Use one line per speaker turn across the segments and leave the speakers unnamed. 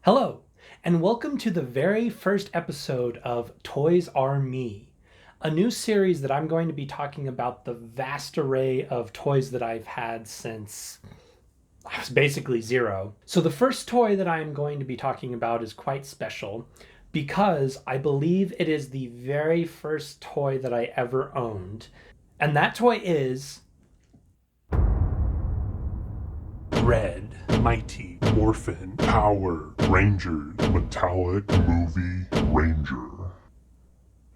Hello, and welcome to the very first episode of ToysRMe, a new series that I'm going to be talking about the vast array of toys that I've had since I was basically zero. So, the first toy that I'm going to be talking about is quite special because I believe it is the very first toy that I ever owned. And that toy is
Red, Mighty, Morphin, Power, Rangers, Metallic, Movie, Ranger.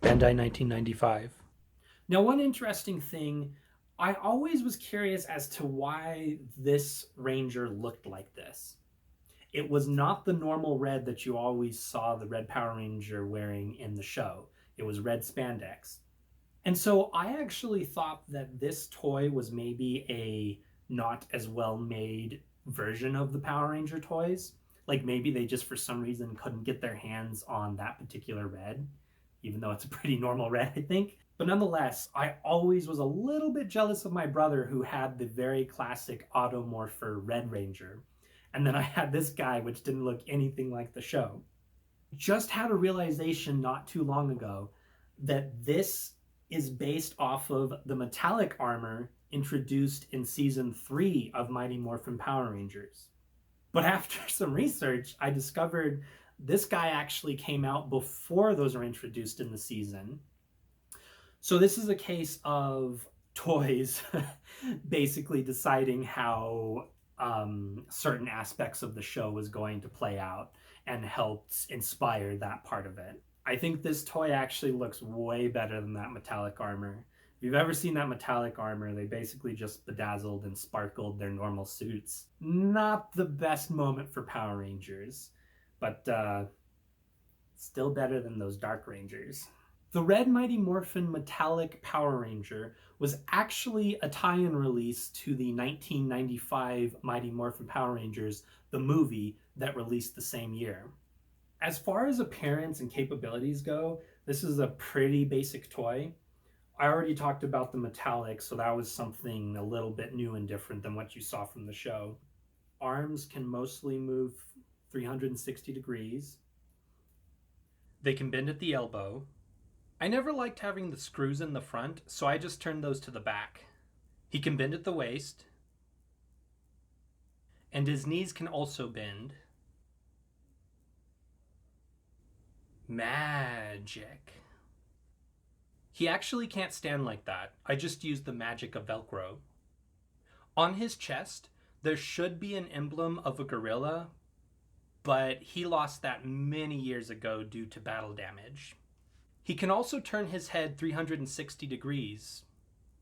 Bandai 1995. Now, one interesting thing, I always was curious as to why this Ranger looked like this. It was not the normal red that you always saw the Red Power Ranger wearing in the show. It was red spandex. And so I actually thought that this toy was maybe a not as well made version of the Power Ranger toys. Like maybe they just for some reason couldn't get their hands on that particular red, even though it's a pretty normal red, I think. But nonetheless, I always was a little bit jealous of my brother who had the very classic Automorpher Red Ranger. And then I had this guy, which didn't look anything like the show. Just had a realization not too long ago that this is based off of the metallic armor introduced in season 3 of Mighty Morphin Power Rangers. But after some research, I discovered this guy actually came out before those were introduced in the season. So this is a case of toys basically deciding how certain aspects of the show was going to play out and helped inspire that part of it. I think this toy actually looks way better than that metallic armor. If you've ever seen that metallic armor, they basically just bedazzled and sparkled their normal suits. Not the best moment for Power Rangers, but still better than those Dark Rangers. The Red Mighty Morphin Metallic Power Ranger was actually a tie-in release to the 1995 Mighty Morphin Power Rangers, the movie that released the same year. As far as appearance and capabilities go, this is a pretty basic toy. I already talked about the metallic, so that was something a little bit new and different than what you saw from the show. Arms can mostly move 360 degrees. They can bend at the elbow. I never liked having the screws in the front, so I just turned those to the back. He can bend at the waist, and his knees can also bend. Magic. He actually can't stand like that. I just used the magic of Velcro. On his chest, there should be an emblem of a gorilla, but he lost that many years ago due to battle damage. He can also turn his head 360 degrees.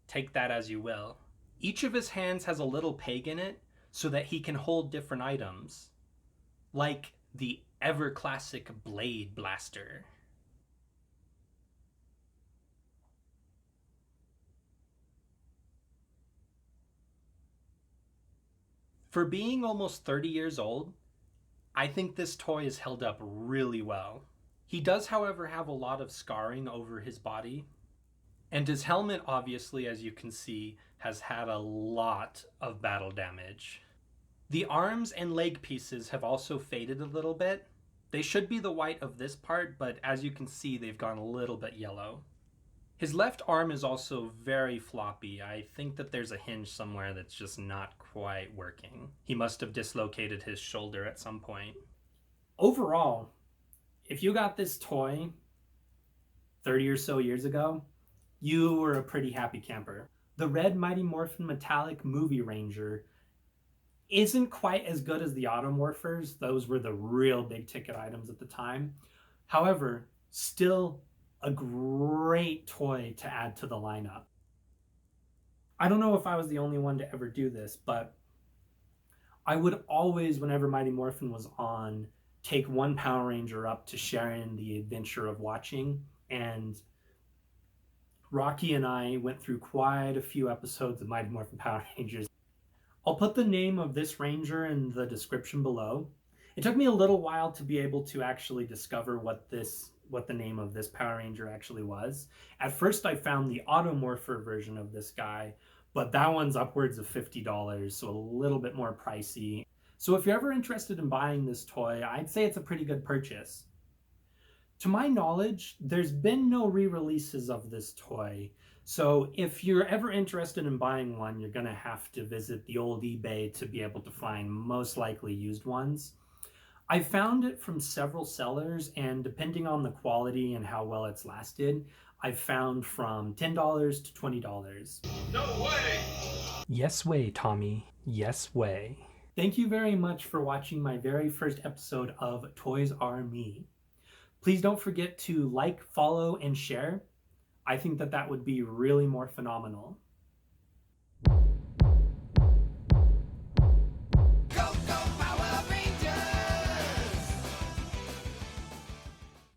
Take that as you will. Each of his hands has a little peg in it so that he can hold different items, like the ever classic Blade Blaster. For being almost 30 years old, I think this toy is held up really well. He does, however, have a lot of scarring over his body, and his helmet, obviously, as you can see, has had a lot of battle damage. The arms and leg pieces have also faded a little bit. They should be the white of this part, but as you can see, they've gone a little bit yellow. His left arm is also very floppy. I think that there's a hinge somewhere that's just not quite working. He must have dislocated his shoulder at some point. Overall, if you got this toy 30 or so years ago, you were a pretty happy camper. The Red Mighty Morphin Metallic Movie Ranger isn't quite as good as the Automorphers. Those were the real big ticket items at the time. However, still a great toy to add to the lineup. I don't know if I was the only one to ever do this, but I would always, whenever Mighty Morphin was on, take one Power Ranger up to share in the adventure of watching. And Rocky and I went through quite a few episodes of Mighty Morphin Power Rangers. I'll put the name of this Ranger in the description below. It took me a little while to be able to actually discover what the name of this Power Ranger actually was. At first I found the Automorpher version of this guy, but that one's upwards of $50, so a little bit more pricey. So if you're ever interested in buying this toy, I'd say it's a pretty good purchase. To my knowledge, there's been no re-releases of this toy, so if you're ever interested in buying one, you're gonna have to visit the old eBay to be able to find most likely used ones. I found it from several sellers, and depending on the quality and how well it's lasted, I've found from $10 to $20.
No way!
Yes way, Tommy. Yes way. Thank you very much for watching my very first episode of ToysRMe. Please don't forget to like, follow, and share. I think that would be really more phenomenal.